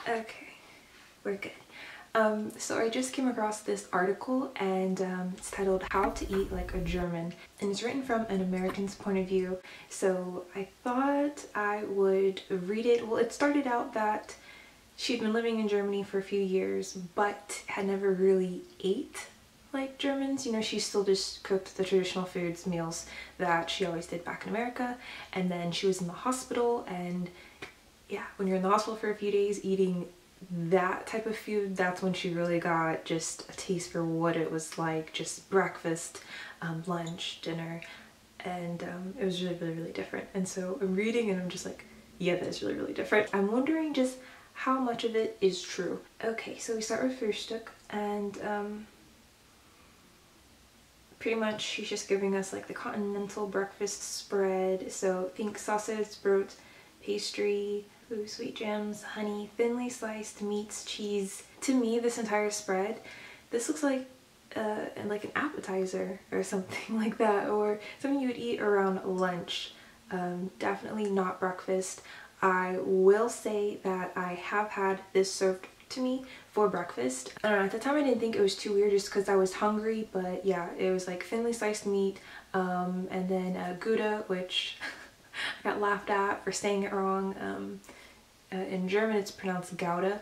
Okay, we're good. So I just came across this article and it's titled How to Eat Like a German, and it's written from an American's point of view. So I thought I would read it. Well, it started out that she'd been living in Germany for a few years but had never really ate like Germans. You know, she still just cooked the traditional foods, meals that she always did back in America. And then she was in the hospital, and yeah, when you're in the hospital for a few days eating that type of food, that's when she really got just a taste for what it was like, just breakfast, lunch, dinner, and it was really different. And so I'm reading and I'm just like, yeah, that is really different. I'm wondering just how much of it is true. Okay, so we start with Frühstück, and pretty much she's just giving us like the continental breakfast spread. So think sausage, brot, pastry, ooh, sweet jams, honey, thinly sliced meats, cheese. To me, this entire spread, this looks like an appetizer or something like that, or something you would eat around lunch. Definitely not breakfast. I will say that I have had this served to me for breakfast. I don't know, at the time I didn't think it was too weird just because I was hungry, but yeah, it was like thinly sliced meat, and then Gouda, which I got laughed at for saying it wrong. In German it's pronounced Gouda,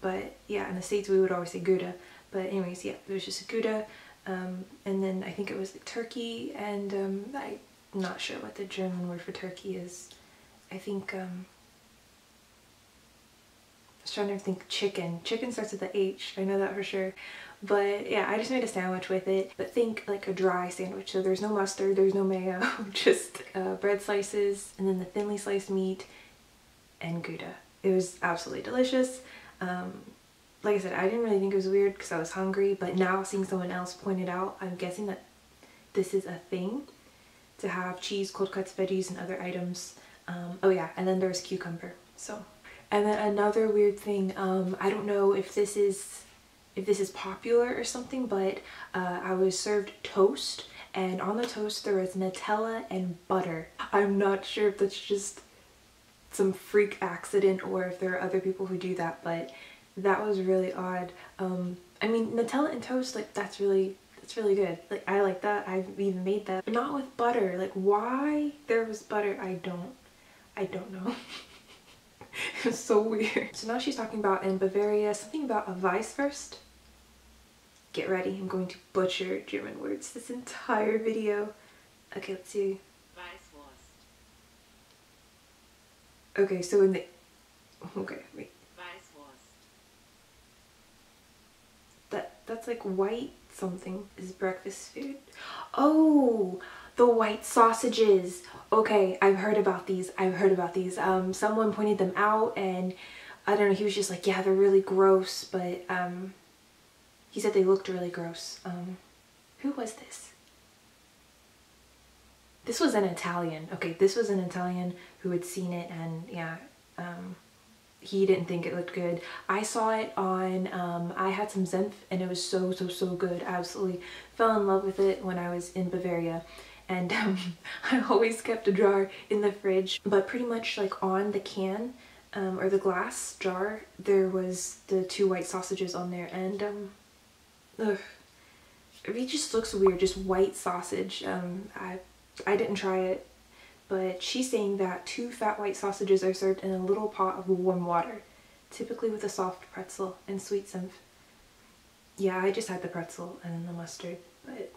but yeah, in the States we would always say Gouda. But anyways, yeah, it was just a Gouda, and then I think it was turkey, and I'm not sure what the German word for turkey is. I think, I was trying to think chicken. Chicken starts with a H, I know that for sure. But yeah, I just made a sandwich with it, but think like a dry sandwich. So there's no mustard, there's no mayo, just bread slices, and then the thinly sliced meat, and Gouda. It was absolutely delicious. Like I said, I didn't really think it was weird because I was hungry, but now seeing someone else point it out, I'm guessing that this is a thing to have cheese, cold cuts, veggies, and other items. Oh yeah, and then there's cucumber. So, and then another weird thing, I don't know if this is popular or something, but I was served toast, and on the toast there was Nutella and butter. I'm not sure if that's just some freak accident or if there are other people who do that, but that was really odd. I mean, Nutella and toast, like that's really good. Like I like that. I've even made that, but not with butter. Like why there was butter, I don't know. It was so weird. So now she's talking about in Bavaria something about a Weisswurst. Get ready, I'm going to butcher German words this entire video. Okay, let's see. Okay, so in the... Okay, wait. That's like white something. Is breakfast food? Oh! The white sausages! Okay, I've heard about these. Someone pointed them out, and I don't know, he was just like, yeah, they're really gross, but he said they looked really gross. Who was this? This was an Italian. Okay, this was an Italian who had seen it, and yeah, he didn't think it looked good. I saw it on, I had some Zenf, and it was so good. I absolutely fell in love with it when I was in Bavaria, and I always kept a jar in the fridge, but pretty much like on the can, or the glass jar, there was the 2 white sausages on there, and ugh. It just looks weird, just white sausage. I didn't try it, but she's saying that 2 fat white sausages are served in a little pot of warm water, typically with a soft pretzel and sweet Senf. Yeah, I just had the pretzel and then the mustard, but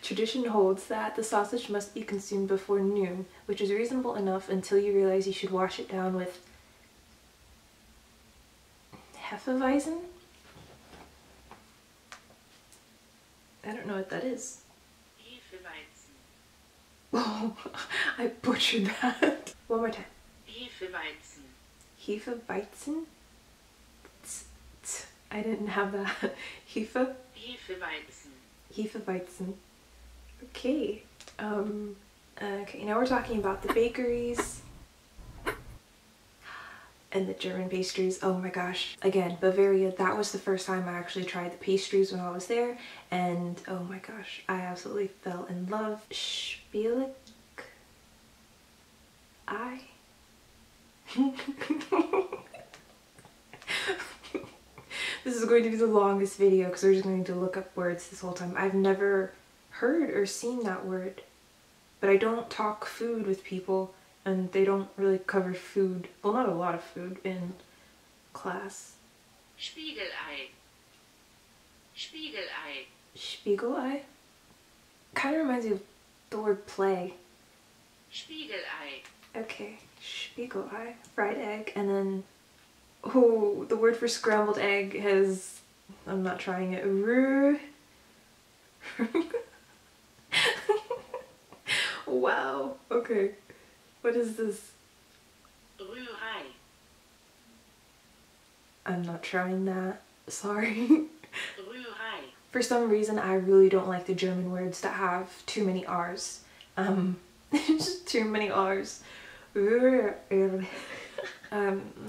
tradition holds that the sausage must be consumed before noon, which is reasonable enough until you realize you should wash it down with Hefeweizen? I don't know what that is. Oh, I butchered that. One more time. Hefeweizen. Hefeweizen? I didn't have that. Hefeweizen. Hefeweizen. Okay. Okay, now we're talking about the bakeries and the German pastries. Oh my gosh. Again, Bavaria, that was the first time I actually tried the pastries when I was there, and oh my gosh, I absolutely fell in love. Spielek Ei. This is going to be the longest video because we're just going to look up words this whole time. I've never heard or seen that word, but I don't talk food with people, and they don't really cover food, well, not a lot of food in class. Spiegelei. Spiegelei. Spiegelei? Kind of reminds me of the word play. Spiegelei. Okay, Spiegelei, fried egg, and then, oh, the word for scrambled egg has, I'm not trying it, wow, okay, what is this? Rührei. I'm not trying that, sorry. Rührei. For some reason, I really don't like the German words that have too many R's. Just too many R's.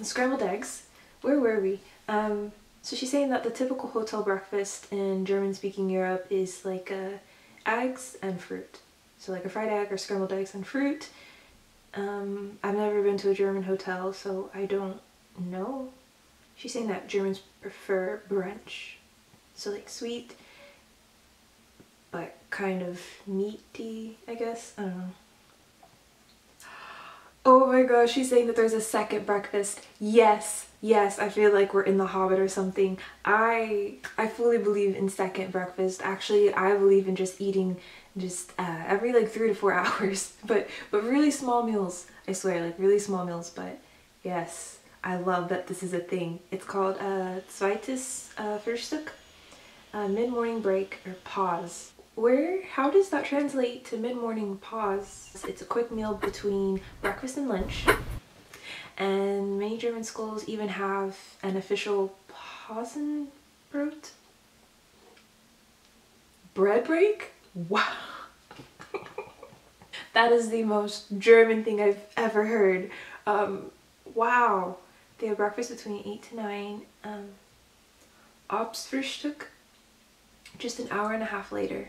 Scrambled eggs. Where were we? So she's saying that the typical hotel breakfast in German-speaking Europe is like eggs and fruit. So like a fried egg or scrambled eggs and fruit. I've never been to a German hotel, so I don't know. She's saying that Germans prefer brunch. So like sweet, but kind of meaty, I guess. I don't know. Oh my gosh, she's saying that there's a second breakfast. Yes, yes, I feel like we're in The Hobbit or something. I fully believe in second breakfast. Actually, I believe in just eating just every like 3 to 4 hours, but really small meals. I swear, like really small meals. But yes, I love that this is a thing. It's called zweites Frühstück, mid-morning break or pause. How does that translate to mid-morning pause? It's a quick meal between breakfast and lunch, and many German schools even have an official Pausenbrot? Bread break? Wow. That is the most German thing I've ever heard. Wow. They have breakfast between 8 to 9. Abendfrühstück, just an hour and a half later.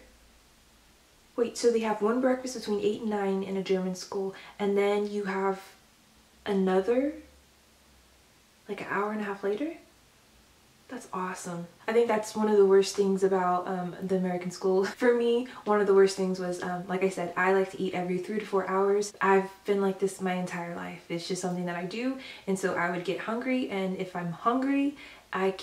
Wait, so they have one breakfast between 8 and 9 in a German school, and then you have another like an hour and a half later? That's awesome. I think that's one of the worst things about the American school. For me, one of the worst things was, like I said, I like to eat every 3 to 4 hours. I've been like this my entire life. It's just something that I do, and so I would get hungry, and if I'm hungry, I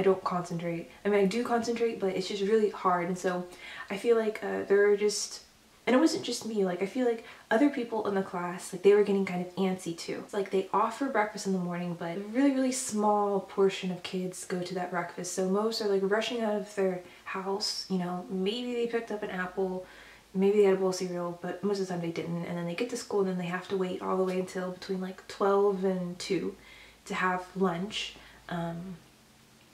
don't concentrate. I mean, I do concentrate, but it's just really hard, and so I feel like there are just, and it wasn't just me, like I feel like other people in the class, like they were getting kind of antsy too. It's like they offer breakfast in the morning, but a really, really small portion of kids go to that breakfast. So most are like rushing out of their house, you know, maybe they picked up an apple, maybe they had a bowl of cereal, but most of the time they didn't. And then they get to school and then they have to wait all the way until between like 12 and 2 to have lunch.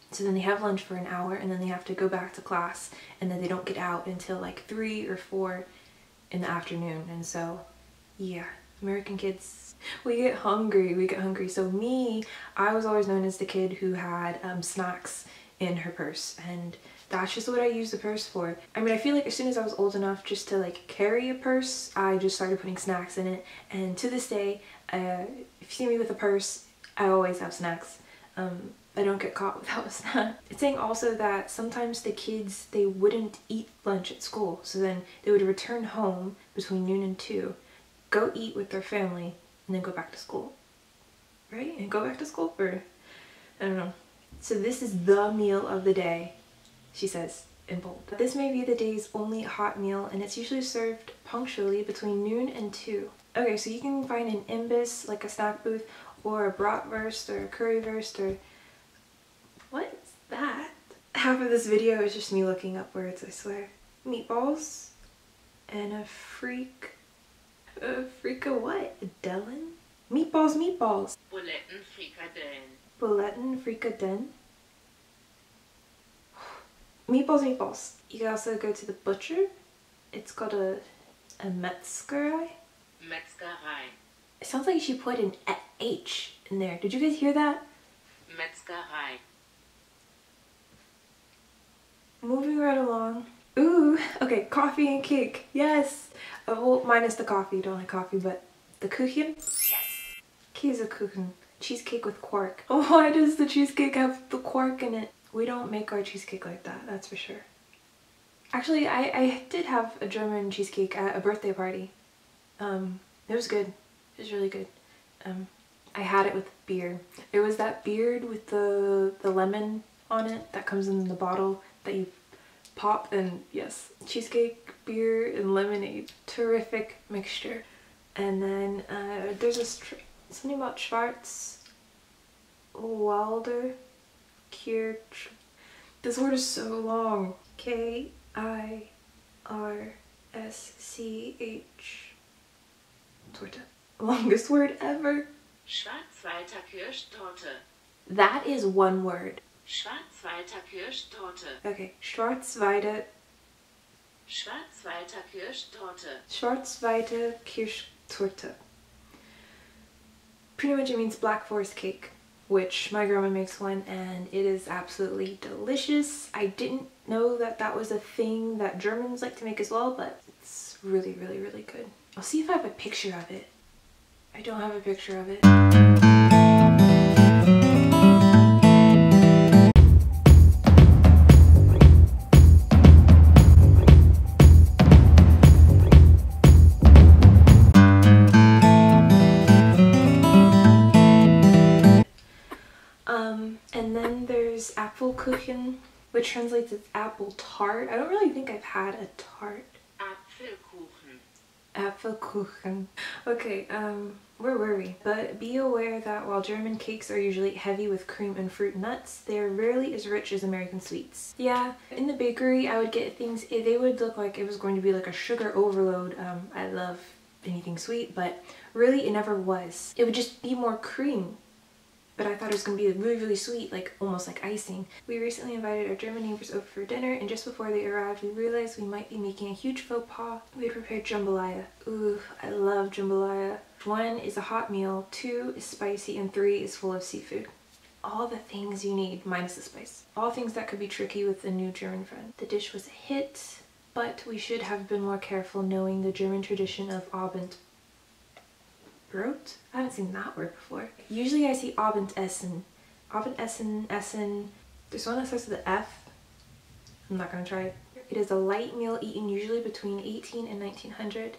So then they have lunch for an hour and then they have to go back to class, and then they don't get out until like 3 or 4 in the afternoon. And so yeah, American kids, we get hungry. So me, I was always known as the kid who had snacks in her purse, and that's just what I used the purse for. I mean, I feel like as soon as I was old enough just to like carry a purse, I just started putting snacks in it, and to this day, if you see me with a purse, I always have snacks. I don't get caught without a snack. It's saying also that sometimes the kids, they wouldn't eat lunch at school, so then they would return home between noon and 2, go eat with their family, and then go back to school. Right? And go back to school? Or, I don't know. So this is the meal of the day, she says in bold. This may be the day's only hot meal, and it's usually served punctually between noon and 2. Okay, so you can find an imbiss, like a snack booth, or a bratwurst, or a currywurst, or what's that? Half of this video is just me looking up words, I swear. Meatballs and a freak of what? Dellen? Meatballs. Buletten frikadellen. Buletten frikadellen. Meatballs. You can also go to the butcher. It's called a Metzgerei. Metzgerei. It sounds like she put an H in there. Did you guys hear that? Metzgerei. Moving right along. Ooh, okay, coffee and cake. Yes. Well, minus the coffee. Don't like coffee, but the Kuchen. Yes. Käsekuchen. Cheesecake with quark. Why does the cheesecake have the quark in it? We don't make our cheesecake like that, that's for sure. Actually, I did have a German cheesecake at a birthday party. It was good. It was really good. I had it with beer. It was that beer with the lemon on it that comes in the bottle that you pop, and yes, cheesecake, beer, and lemonade. Terrific mixture. And then there's something about Schwarzwälder Kirsch. This word is so long. K-I-R-S-C-H. Torte. Longest word ever. Schwarzwälder Kirschtorte. That is one word. Schwarzwälder Kirschtorte. Okay, Schwarzwälder Kirschtorte. Schwarzwälder Kirschtorte. Pretty much it means Black Forest cake, which my grandma makes one and it is absolutely delicious. I didn't know that that was a thing that Germans like to make as well, but it's really, really, really good. I'll see if I have a picture of it. I don't have a picture of it. And then there's Apfelkuchen, which translates as apple tart. I don't really think I've had a tart. Apfelkuchen. Okay, where were we? But be aware that while German cakes are usually heavy with cream and fruit nuts, they're rarely as rich as American sweets. Yeah, in the bakery I would get things, they would look like it was going to be like a sugar overload. I love anything sweet, but really it never was. It would just be more cream. But I thought it was going to be really, really sweet, like almost like icing. We recently invited our German neighbors over for dinner, and just before they arrived, we realized we might be making a huge faux pas. We had prepared jambalaya. Ooh, I love jambalaya. 1 is a hot meal, 2 is spicy, and 3 is full of seafood. All the things you need, minus the spice. All things that could be tricky with a new German friend. The dish was a hit, but we should have been more careful knowing the German tradition of Abendbrot. I haven't seen that word before. Usually I see Abendessen. Abendessen, Essen. There's one that starts with an F. I'm not gonna try it. It is a light meal eaten usually between 18 and 1900.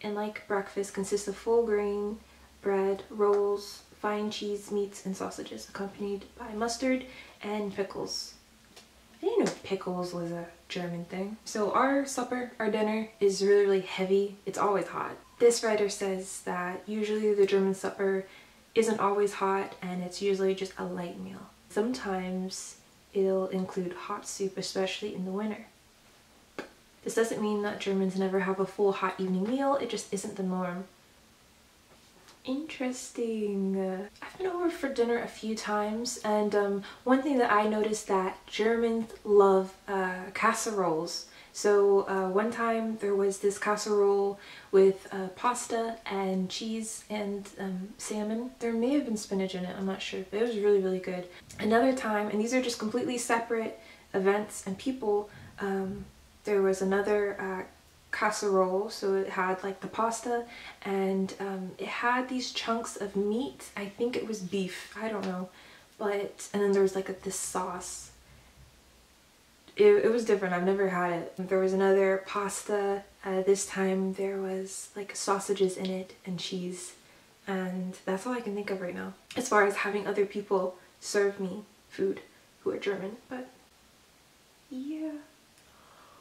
And like breakfast, consists of full grain, bread, rolls, fine cheese, meats, and sausages, accompanied by mustard and pickles. I didn't know pickles was a German thing. So our dinner is really, really heavy. It's always hot. This writer says that usually the German supper isn't always hot and it's usually just a light meal. Sometimes it'll include hot soup, especially in the winter. This doesn't mean that Germans never have a full hot evening meal, it just isn't the norm. Interesting. I've been over for dinner a few times, and one thing that I noticed that Germans love casseroles. So one time there was this casserole with pasta and cheese and salmon. There may have been spinach in it, I'm not sure, but it was really, really good. Another time, and these are just completely separate events and people, there was another casserole, so it had like the pasta and it had these chunks of meat. I think it was beef, I don't know, but and then there was like this sauce. It was different, I've never had it. There was another pasta, this time there was like sausages in it and cheese, and that's all I can think of right now as far as having other people serve me food who are German. But yeah.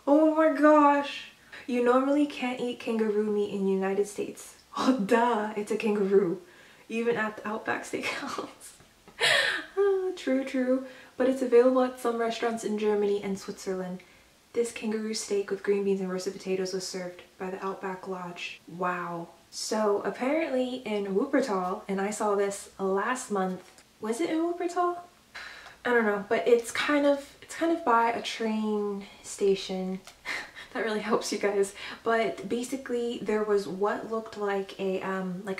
Oh my gosh! You normally can't eat kangaroo meat in the United States. Oh duh, it's a kangaroo. Even at the Outback Steakhouse. True, true. But it's available at some restaurants in Germany and Switzerland. This kangaroo steak with green beans and roasted potatoes was served by the Outback Lodge. Wow. So apparently in Wuppertal, and I saw this last month. Was it in Wuppertal? I don't know, but it's kind of by a train station. That really helps you guys. But basically there was what looked like a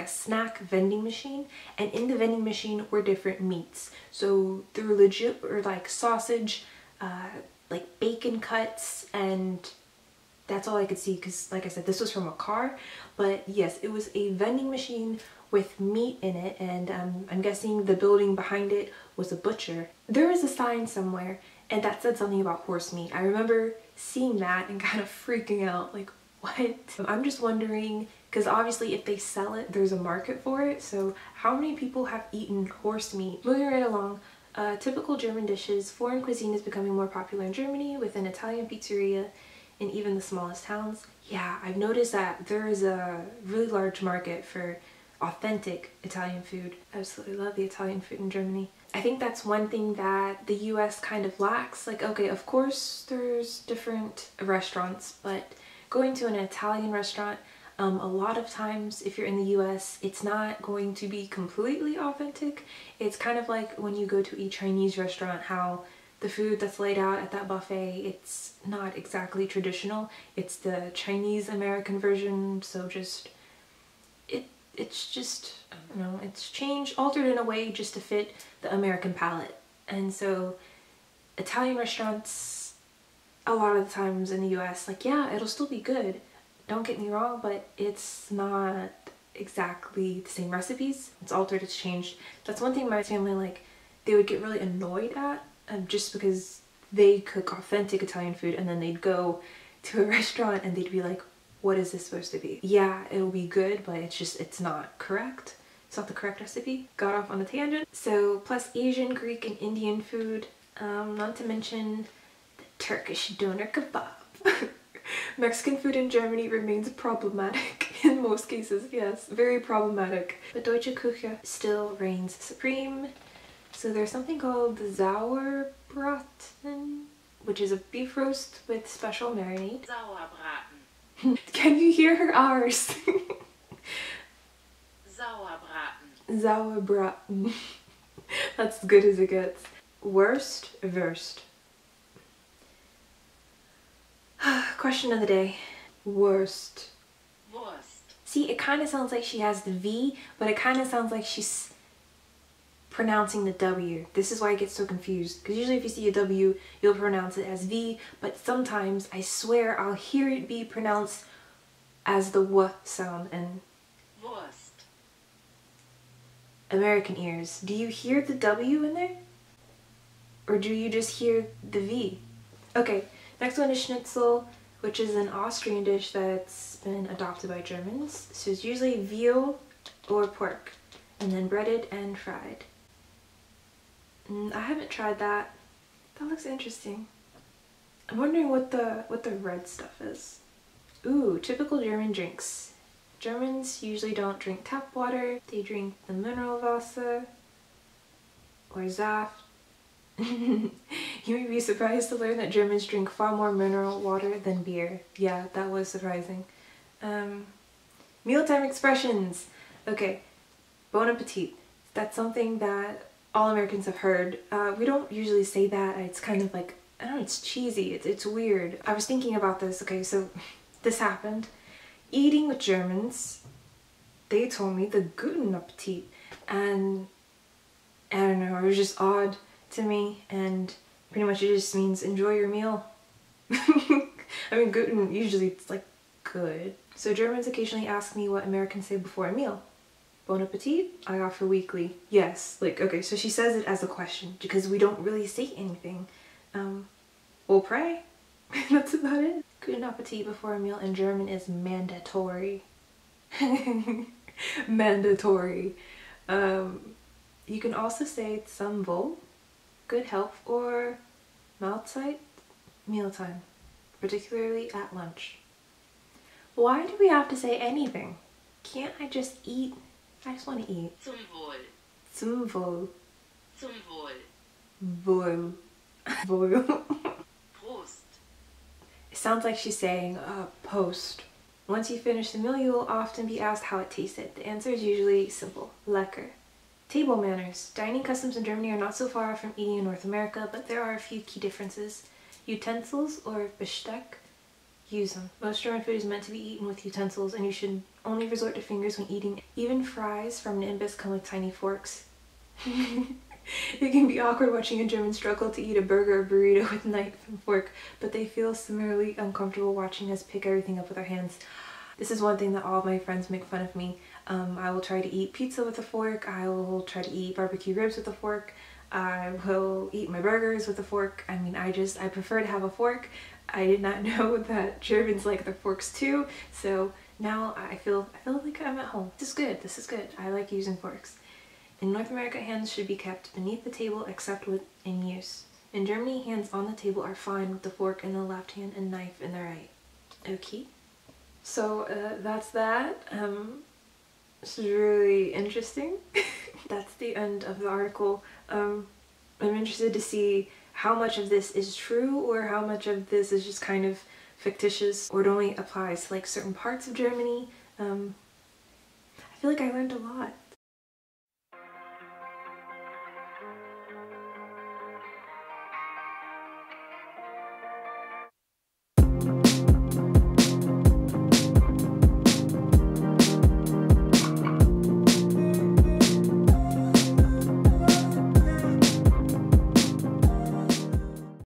snack vending machine, and in the vending machine were different meats. So there were legit or like sausage, like bacon cuts, and that's all I could see because like I said, this was from a car. But yes, it was a vending machine with meat in it, and I'm guessing the building behind it was a butcher. There was a sign somewhere and that said something about horse meat. I remember seeing that and kind of freaking out, like, what? I'm just wondering, because obviously if they sell it, there's a market for it, so how many people have eaten horse meat? Moving right along, typical German dishes. Foreign cuisine is becoming more popular in Germany with an Italian pizzeria in even the smallest towns. Yeah, I've noticed that there is a really large market for authentic Italian food. I absolutely love the Italian food in Germany. I think that's one thing that the US kind of lacks. Like, okay, of course there's different restaurants, but going to an Italian restaurant, a lot of times if you're in the US, it's not going to be completely authentic. It's kind of like when you go to a Chinese restaurant, how the food that's laid out at that buffet, it's not exactly traditional. It's the Chinese American version, so just it's just, I don't know, it's changed, altered in a way just to fit the American palate. And so Italian restaurants, a lot of the times in the US, like, yeah, it'll still be good, don't get me wrong, but it's not exactly the same recipes. It's altered, it's changed. That's one thing my family, like, they would get really annoyed at, just because they cook authentic Italian food and then they'd go to a restaurant and they'd be like, what is this supposed to be? Yeah, it'll be good, but it's not correct. It's not the correct recipe. Got off on a tangent. So, plus Asian, Greek, and Indian food. Not to mention the Turkish doner kebab. Mexican food in Germany remains problematic in most cases, yes, very problematic. But Deutsche Küche still reigns supreme. So there's something called Sauerbraten, which is a beef roast with special marinade. Sauerbraten. Can you hear her R's? Sauerbraten. Sauerbraten. That's as good as it gets. Worst, Wurst. Question of the day. Worst. Wurst. See, it kind of sounds like she has the V, but it kind of sounds like she's pronouncing the W. This is why I get so confused, because usually if you see a W, you'll pronounce it as V, but sometimes I swear I'll hear it be pronounced as the W sound. And Wurst. American ears, do you hear the W in there? Or do you just hear the V? Okay, next one is Schnitzel, which is an Austrian dish that's been adopted by Germans. So it's usually veal or pork, and then breaded and fried. I haven't tried that. That looks interesting. I'm wondering what the red stuff is. Ooh, typical German drinks. Germans usually don't drink tap water. They drink the mineral Wasser or Saft. You may be surprised to learn that Germans drink far more mineral water than beer. Yeah, that was surprising. Mealtime expressions. Okay, bon appetit. That's something that all Americans have heard. We don't usually say that. It's kind of like, I don't know, it's cheesy. It's weird. I was thinking about this. Okay, so this happened. Eating with Germans, they told me the Guten Appetit, and I don't know, it was just odd to me, and pretty much it just means enjoy your meal. I mean, Guten, usually it's like good. So Germans occasionally ask me what Americans say before a meal. Bon appetit, I offer weekly. Yes, like, okay, so she says it as a question because we don't really say anything. We'll pray. That's about it. Guten Appetit before a meal in German is mandatory. Mandatory. You can also say zum Wohl, good health, or Mahlzeit, mealtime, particularly at lunch. Why do we have to say anything? Can't I just eat? I just want to eat. Zum Wohl. Zum Wohl. Zum Wohl. Wohl. Wohl. Prost. It sounds like she's saying, post. Once you finish the meal, you will often be asked how it tasted. The answer is usually simple. Lecker. Table manners. Dining customs in Germany are not so far from eating in North America, but there are a few key differences. Utensils, or Besteck, use them. Most German food is meant to be eaten with utensils, and you should only resort to fingers when eating. Even fries from an imbiss come with tiny forks. It can be awkward watching a German struggle to eat a burger or burrito with knife and fork, but they feel similarly uncomfortable watching us pick everything up with our hands. This is one thing that all of my friends make fun of me. I will try to eat pizza with a fork. I will try to eat barbecue ribs with a fork. I will eat my burgers with a fork. I mean, I prefer to have a fork. I did not know that Germans like their forks too, so now I feel like I'm at home. This is good, this is good. I like using forks. In North America, hands should be kept beneath the table except when in use. In Germany, hands on the table are fine with the fork in the left hand and knife in the right. Okay. So that's that. This is really interesting. That's the end of the article. I'm interested to see how much of this is true or how much of this is just kind of fictitious or it only applies to like certain parts of Germany. I feel like I learned a lot.